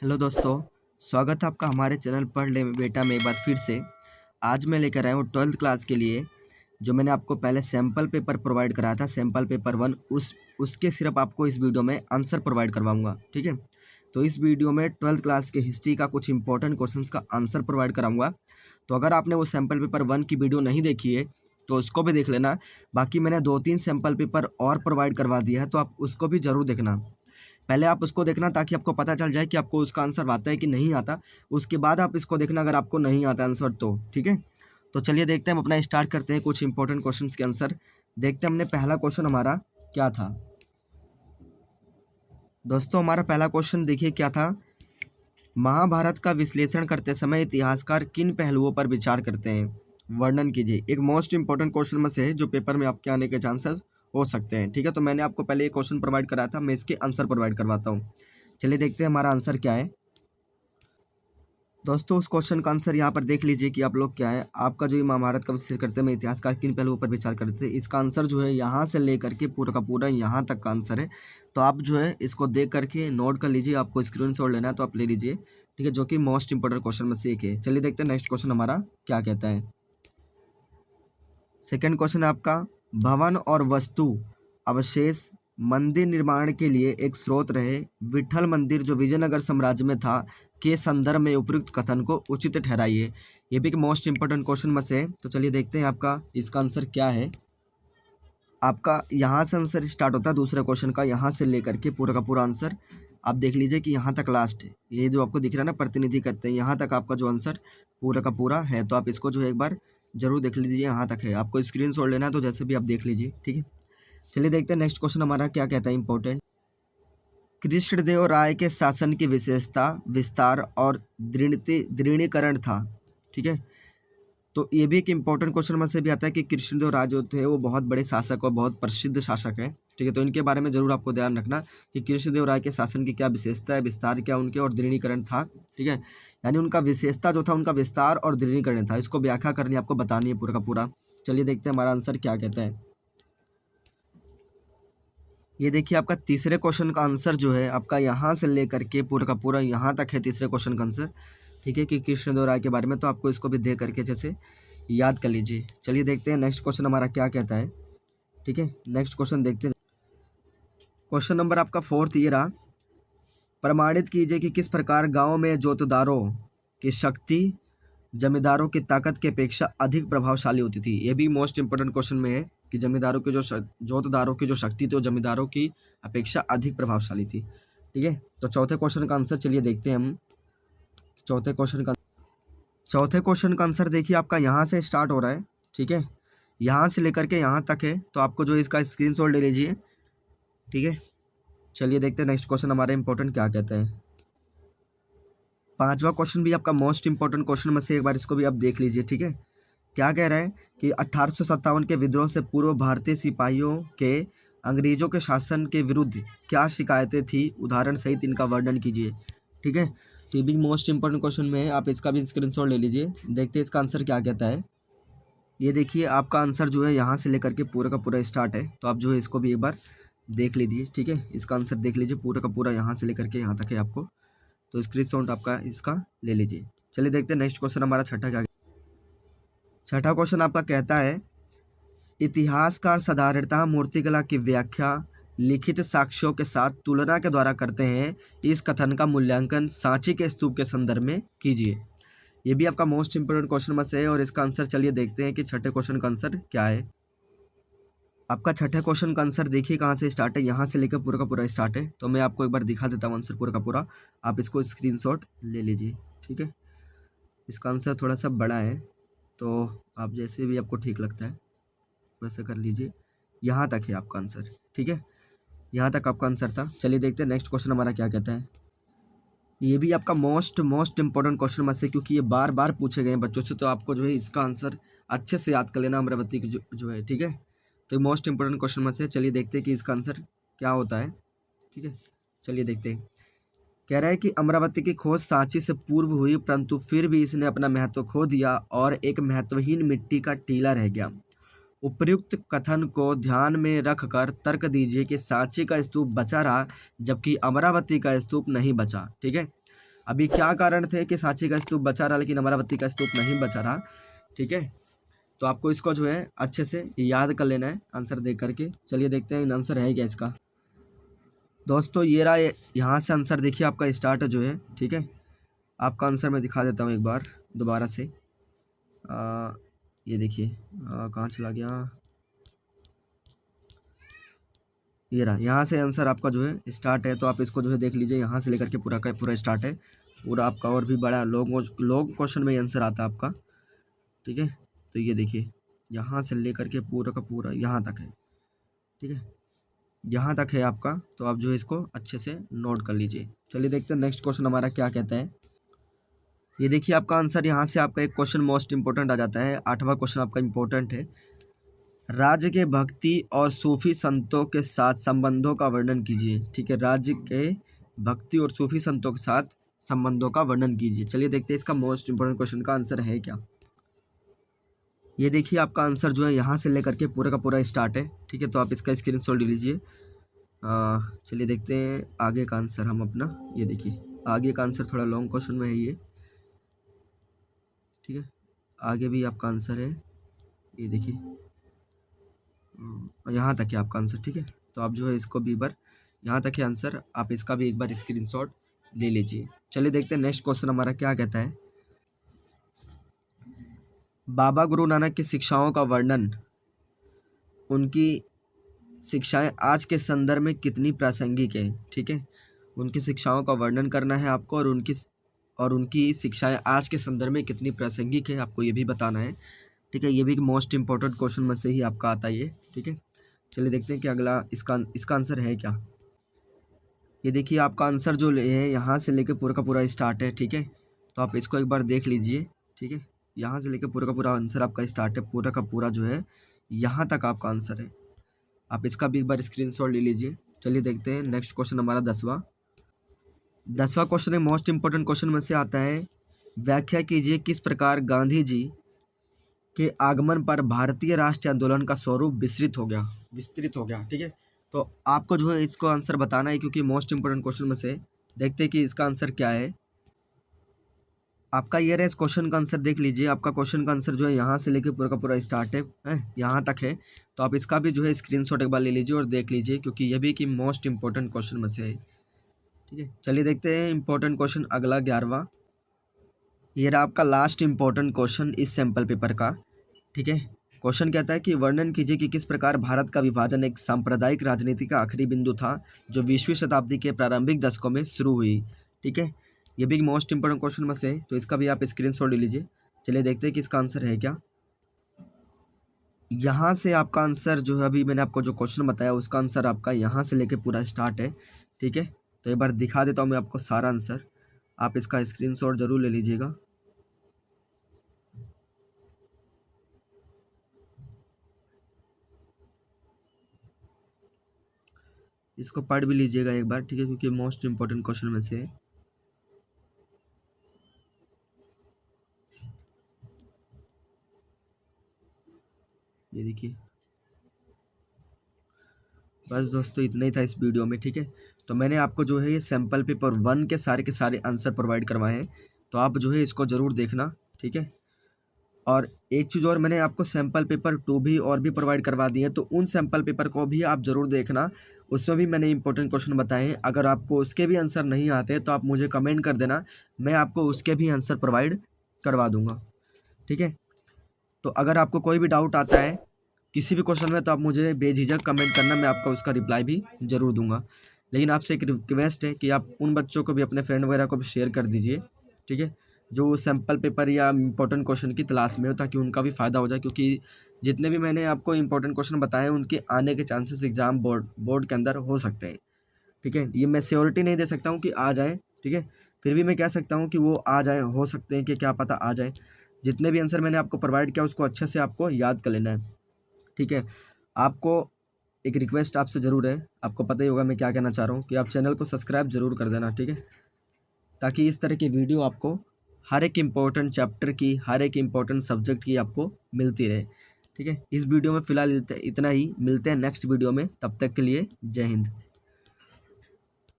Hello दोस्तों, स्वागत है आपका हमारे चैनल पढ़ ले बेटा में एक बार फिर से। आज मैं लेकर आया हूँ 12th क्लास के लिए जो मैंने आपको पहले सैम्पल पेपर प्रोवाइड कराया था, सैम्पल पेपर 1। उसके सिर्फ आपको इस वीडियो में आंसर प्रोवाइड करवाऊंगा, ठीक है। तो इस वीडियो में 12th क्लास के हिस्ट्री का कुछ इंपॉर्टेंट क्वेश्चंस का आंसर प्रोवाइड कराऊंगा। तो अगर आपने वो सैम्पल पेपर 1 की वीडियो नहीं देखी है तो उसको भी देख लेना। बाकी मैंने 2-3 सैम्पल पेपर और प्रोवाइड करवा दिया है, तो आप उसको भी ज़रूर देखना। पहले आप उसको देखना ताकि आपको पता चल जाए कि आपको उसका आंसर आता है कि नहीं आता। उसके बाद आप इसको देखना अगर आपको नहीं आता आंसर तो, ठीक है। तो चलिए देखते हैं, हम अपना स्टार्ट करते हैं कुछ इंपॉर्टेंट क्वेश्चंस के आंसर। देखते हैं हमने पहला क्वेश्चन हमारा क्या था। दोस्तों हमारा पहला क्वेश्चन देखिए क्या था। महाभारत का विश्लेषण करते समय इतिहासकार किन पहलुओं पर विचार करते हैं, वर्णन कीजिए। एक मोस्ट इंपॉर्टेंट क्वेश्चन में से है जो पेपर में आपके आने के चांसेस हो सकते हैं, ठीक है। तो मैंने आपको पहले ये क्वेश्चन प्रोवाइड कराया था, मैं इसके आंसर प्रोवाइड करवाता हूँ। चलिए देखते हैं हमारा आंसर क्या है। दोस्तों उस क्वेश्चन का आंसर यहाँ पर देख लीजिए कि आप लोग क्या है। आपका जो ये महाभारत का विश्लेषण करते में इतिहासकार किन पहलुओं पर विचार करते थे, इसका आंसर जो है यहाँ से लेकर के पूरा का पूरा यहाँ तक का आंसर है। तो आप जो है इसको देख करके नोट कर लीजिए, आपको स्क्रीनशॉट लेना है तो आप ले लीजिए, ठीक है, जो कि मोस्ट इंपॉर्टेंट क्वेश्चन में से एक है। चलिए देखते हैं नेक्स्ट क्वेश्चन हमारा क्या कहता है। सेकेंड क्वेश्चन है आपका, भवन और वस्तु अवशेष मंदिर निर्माण के लिए एक स्रोत रहे। विठल मंदिर जो विजयनगर साम्राज्य में था के संदर्भ में उपयुक्त कथन को उचित ठहराइए। ये भी एक मोस्ट इंपॉर्टेंट क्वेश्चन में से है। तो चलिए देखते हैं आपका इसका आंसर क्या है। आपका यहाँ से आंसर स्टार्ट होता है दूसरे क्वेश्चन का, यहाँ से लेकर के पूरा का पूरा आंसर आप देख लीजिए कि यहाँ तक लास्ट है। ये जो आपको दिख रहा है ना, प्रतिनिधि करते हैं, यहाँ तक आपका जो आंसर पूरा का पूरा है। तो आप इसको जो है एक बार जरूर देख लीजिए, यहाँ तक है। आपको स्क्रीनशॉट लेना है तो जैसे भी आप देख लीजिए, ठीक है। चलिए देखते हैं नेक्स्ट क्वेश्चन हमारा क्या कहता है इंपॉर्टेंट। कृष्णदेव राय के शासन की विशेषता विस्तार और दृढ़ीकरण था, ठीक है। तो ये भी एक इम्पोर्टेंट क्वेश्चन में से भी आता है कि कृष्णदेव राय जो थे वो बहुत बड़े शासक और बहुत प्रसिद्ध शासक है, ठीक है। तो इनके बारे में जरूर आपको ध्यान रखना कि कृष्णदेव राय के शासन की क्या विशेषता है, विस्तार क्या उनके, और दृढ़ीकरण था, ठीक है। यानी उनका विशेषता जो था उनका विस्तार और दृढ़ीकरण था, इसको व्याख्या करनी आपको बतानी है पूरा का पूरा। चलिए देखते हैं हमारा आंसर क्या कहता है। ये देखिए आपका तीसरे क्वेश्चन का आंसर जो है आपका यहाँ से लेकर के पूरा का पूरा यहाँ तक है तीसरे क्वेश्चन का आंसर, ठीक है, कि कृष्णदेव राय के बारे में। तो आपको इसको भी देख करके जैसे याद कर लीजिए। चलिए देखते हैं नेक्स्ट क्वेश्चन हमारा क्या कहता है, ठीक है। नेक्स्ट क्वेश्चन देखते हैं। क्वेश्चन नंबर आपका 4th ये रहा, प्रमाणित कीजिए कि किस प्रकार गाँव में जोतदारों की शक्ति जमींदारों की ताकत की अपेक्षा अधिक प्रभावशाली होती थी। ये भी मोस्ट इंपॉर्टेंट क्वेश्चन में है कि जमींदारों की जो जोतदारों की जो शक्ति थी वो जमींदारों की अपेक्षा अधिक प्रभावशाली थी, ठीक है। तो चौथे क्वेश्चन का आंसर चलिए देखते हैं हम। चौथे क्वेश्चन का आंसर देखिए आपका यहाँ से स्टार्ट हो रहा है, ठीक है, यहाँ से लेकर के यहाँ तक है। तो आपको जो इसका स्क्रीनशॉट ले लीजिए, ठीक है। चलिए देखते हैं नेक्स्ट क्वेश्चन हमारा इंपॉर्टेंट क्या कहता है। पांचवा क्वेश्चन भी आपका मोस्ट इंपॉर्टेंट क्वेश्चन में से एक बार इसको भी आप देख लीजिए, ठीक है। क्या कह रहा है कि 1857 के विद्रोह से पूर्व भारतीय सिपाहियों के अंग्रेजों के शासन के विरुद्ध क्या शिकायतें थी, उदाहरण सहित इनका वर्णन कीजिए, ठीक है। तो ये भी मोस्ट इंपॉर्टेंट क्वेश्चन में है, आप इसका भी स्क्रीनशॉट ले लीजिए। देखते हैं इसका आंसर क्या कहता है। ये देखिए आपका आंसर जो है यहाँ से लेकर के पूरा का पूरा स्टार्ट है। तो आप जो है इसको भी एक बार देख लीजिए, ठीक है। इसका आंसर देख लीजिए पूरा का पूरा यहाँ से लेकर के यहाँ तक है आपको। तो स्क्रीनशॉट आपका इसका ले लीजिए। चलिए देखते हैं नेक्स्ट क्वेश्चन हमारा छठा क्वेश्चन आपका कहता है, इतिहासकार साधारणतः मूर्तिकला की व्याख्या लिखित साक्ष्यों के साथ तुलना के द्वारा करते हैं। इस कथन का मूल्यांकन सांची के स्तूप के संदर्भ में कीजिए। ये भी आपका मोस्ट इंपोर्टेंट क्वेश्चन में से है और इसका आंसर चलिए देखते हैं कि छठे क्वेश्चन का आंसर क्या है। आपका छठे क्वेश्चन का आंसर देखिए कहाँ से स्टार्ट है, यहाँ से लेकर पूरा का पूरा स्टार्ट है। तो मैं आपको एक बार दिखा देता हूँ आंसर पूरा का पूरा, आप इसको स्क्रीनशॉट ले लीजिए, ठीक है। इसका आंसर थोड़ा सा बड़ा है तो आप जैसे भी आपको ठीक लगता है वैसे कर लीजिए। यहाँ तक है आपका आंसर, ठीक है, यहाँ तक आपका आंसर था। चलिए देखते हैं नेक्स्ट क्वेश्चन हमारा क्या कहता है। ये भी आपका मोस्ट इंपॉर्टेंट क्वेश्चन में से, क्योंकि ये बार बार पूछे गए हैं बच्चों से, तो आपको जो है इसका आंसर अच्छे से याद कर लेना, अमरावती की जो है, ठीक है। तो मोस्ट इंपॉर्टेंट क्वेश्चन में से चलिए देखते हैं कि इसका आंसर क्या होता है, ठीक है। चलिए देखते हैं। कह रहा है कि अमरावती की खोज सांची से पूर्व हुई, परंतु फिर भी इसने अपना महत्व खो दिया और एक महत्वहीन मिट्टी का टीला रह गया। उपर्युक्त कथन को ध्यान में रखकर तर्क दीजिए कि सांची का स्तूप बचा रहा जबकि अमरावती का स्तूप नहीं बचा, ठीक है। अभी क्या कारण थे कि सांची का स्तूप बचा रहा लेकिन अमरावती का स्तूप नहीं बचा रहा, ठीक है। तो आपको इसको जो है अच्छे से याद कर लेना है आंसर देख करके। चलिए देखते हैं इन आंसर है क्या इसका। दोस्तों ये रहा, यहाँ से आंसर देखिए आपका स्टार्ट जो है, ठीक है। आपका आंसर मैं दिखा देता हूँ एक बार दोबारा से। ये देखिए कहाँ चला गया, ये रहा। यहाँ से आंसर आपका जो है स्टार्ट है, तो आप इसको जो है देख लीजिए, यहाँ से लेकर के पूरा का पूरा स्टार्ट है पूरा आपका। और भी बड़ा लॉन्ग क्वेश्चन में आंसर आता है आपका, ठीक है। तो ये देखिए यहाँ से लेकर के पूरा का पूरा यहाँ तक है, ठीक है, यहाँ तक है आपका। तो आप जो है इसको अच्छे से नोट कर लीजिए। चलिए देखते हैं नेक्स्ट क्वेश्चन हमारा क्या कहता है। ये देखिए आपका आंसर, यहाँ से आपका एक क्वेश्चन मोस्ट इंपॉर्टेंट आ जाता है। 8वां क्वेश्चन आपका इंपॉर्टेंट है। राज्य के भक्ति और सूफी संतों के साथ संबंधों का वर्णन कीजिए, ठीक है। राज्य के भक्ति और सूफी संतों के साथ संबंधों का वर्णन कीजिए। चलिए देखते हैं इसका मोस्ट इंपॉर्टेंट क्वेश्चन का आंसर है क्या। ये देखिए आपका आंसर जो है यहाँ से लेकर के पूरा का पूरा स्टार्ट है, ठीक है। तो आप इसका स्क्रीनशॉट ले लीजिए। चलिए देखते हैं आगे का आंसर हम अपना। ये देखिए आगे का आंसर थोड़ा लॉन्ग क्वेश्चन में है ये, ठीक है। आगे भी आपका आंसर है, ये देखिए यहाँ तक है आपका आंसर, ठीक है। तो आप जो है इसको भी एक बार, यहाँ तक है आंसर, आप इसका भी एक बार स्क्रीनशॉट ले लीजिए। चलिए देखते हैं नेक्स्ट क्वेश्चन हमारा क्या कहता है। बाबा गुरु नानक की शिक्षाओं का वर्णन, उनकी शिक्षाएं आज के संदर्भ में कितनी प्रासंगिक है, ठीक है। उनकी शिक्षाओं का वर्णन करना है आपको, और उनकी शिक्षाएं आज के संदर्भ में कितनी प्रासंगिक है आपको ये भी बताना है, ठीक है। ये भी मोस्ट इंपॉर्टेंट क्वेश्चन में से ही आपका आता है ये, ठीक है। चलिए देखते हैं कि अगला इसका आंसर है क्या। ये देखिए आपका आंसर जो है यहाँ से लेकर पूरा का पूरा स्टार्ट है, ठीक है। तो आप इसको एक बार देख लीजिए, ठीक है। यहाँ से लेकर पूरा का पूरा आंसर आपका स्टार्ट है, पूरा का पूरा जो है यहाँ तक आपका आंसर है। आप इसका भी एक बार स्क्रीनशॉट ले लीजिए। चलिए देखते हैं नेक्स्ट क्वेश्चन हमारा 10वां क्वेश्चन है, मोस्ट इंपॉर्टेंट क्वेश्चन में से आता है। व्याख्या कीजिए किस प्रकार गांधी जी के आगमन पर भारतीय राष्ट्रीय आंदोलन का स्वरूप विस्तृत हो गया, ठीक है। तो आपको जो है इसको आंसर बताना है, क्योंकि मोस्ट इंपॉर्टेंट क्वेश्चन में से। देखते हैं कि इसका आंसर क्या है आपका। ये रहा, इस क्वेश्चन का आंसर देख लीजिए। आपका क्वेश्चन का आंसर जो है यहाँ से लेके पूरा का पूरा स्टार्ट है यहाँ तक है। तो आप इसका भी जो है स्क्रीनशॉट एक बार ले लीजिए और देख लीजिए, क्योंकि ये भी कि मोस्ट इंपॉर्टेंट क्वेश्चन में से है, ठीक है। चलिए देखते हैं इंपॉर्टेंट क्वेश्चन अगला 11वां। ये रहा आपका लास्ट इंपॉर्टेंट क्वेश्चन इस सैम्पल पेपर का, ठीक है। क्वेश्चन कहता है कि वर्णन कीजिए कि किस प्रकार भारत का विभाजन एक सांप्रदायिक राजनीति का आखिरी बिंदु था जो 20वीं शताब्दी के प्रारंभिक दशकों में शुरू हुई, ठीक है। ये भी मोस्ट इंपॉर्टेंट क्वेश्चन में से है, तो इसका भी आप स्क्रीनशॉट ले लीजिए। चलिए देखते हैं कि इसका आंसर है क्या। यहाँ से आपका आंसर जो है, अभी मैंने आपको जो क्वेश्चन बताया उसका आंसर आपका यहाँ से लेके पूरा स्टार्ट है, ठीक है। तो एक बार दिखा देता हूँ मैं आपको सारा आंसर, आप इसका स्क्रीनशॉट जरूर ले लीजिएगा। इसको पढ़ भी लीजिएगा एक बार, ठीक है, क्योंकि मोस्ट इंपॉर्टेंट क्वेश्चन में से है। ये देखिए, बस दोस्तों इतना ही था इस वीडियो में, ठीक है। तो मैंने आपको जो है ये सैम्पल पेपर 1 के सारे आंसर प्रोवाइड करवाए हैं, तो आप जो है इसको ज़रूर देखना, ठीक है। और एक चीज़ और, मैंने आपको सैम्पल पेपर 2 भी और भी प्रोवाइड करवा दिए हैं, तो उन सैम्पल पेपर को भी आप ज़रूर देखना। उसमें भी मैंने इंपॉर्टेंट क्वेश्चन बताए हैं। अगर आपको उसके भी आंसर नहीं आते तो आप मुझे कमेंट कर देना, मैं आपको उसके भी आंसर प्रोवाइड करवा दूँगा, ठीक है। तो अगर आपको कोई भी डाउट आता है किसी भी क्वेश्चन में, तो आप मुझे बेझिझक कमेंट करना, मैं आपका उसका रिप्लाई भी ज़रूर दूंगा। लेकिन आपसे एक रिक्वेस्ट है कि आप उन बच्चों को भी, अपने फ्रेंड वगैरह को भी शेयर कर दीजिए, ठीक है, जो सैम्पल पेपर या इंपॉर्टेंट क्वेश्चन की तलाश में हो, ताकि उनका भी फ़ायदा हो जाए। क्योंकि जितने भी मैंने आपको इंपॉर्टेंट क्वेश्चन बताए हैं उनके आने के चांसेस एग्ज़ाम बोर्ड के अंदर हो सकते हैं, ठीक है। ये मैं श्योरिटी नहीं दे सकता हूँ कि आ जाए, ठीक है, फिर भी मैं कह सकता हूँ कि वो आ जाए, हो सकते हैं कि क्या पता आ जाए। जितने भी आंसर मैंने आपको प्रोवाइड किया उसको अच्छे से आपको याद कर लेना है, ठीक है। आपको एक रिक्वेस्ट आपसे ज़रूर है, आपको पता ही होगा मैं क्या कहना चाह रहा हूँ, कि आप चैनल को सब्सक्राइब ज़रूर कर देना, ठीक है, ताकि इस तरह की वीडियो आपको हर एक इम्पोर्टेंट चैप्टर की, हर एक इम्पोर्टेंट सब्जेक्ट की आपको मिलती रहे, ठीक है। इस वीडियो में फ़िलहाल इतना ही, मिलते हैं नेक्स्ट वीडियो में, तब तक के लिए जय हिंद।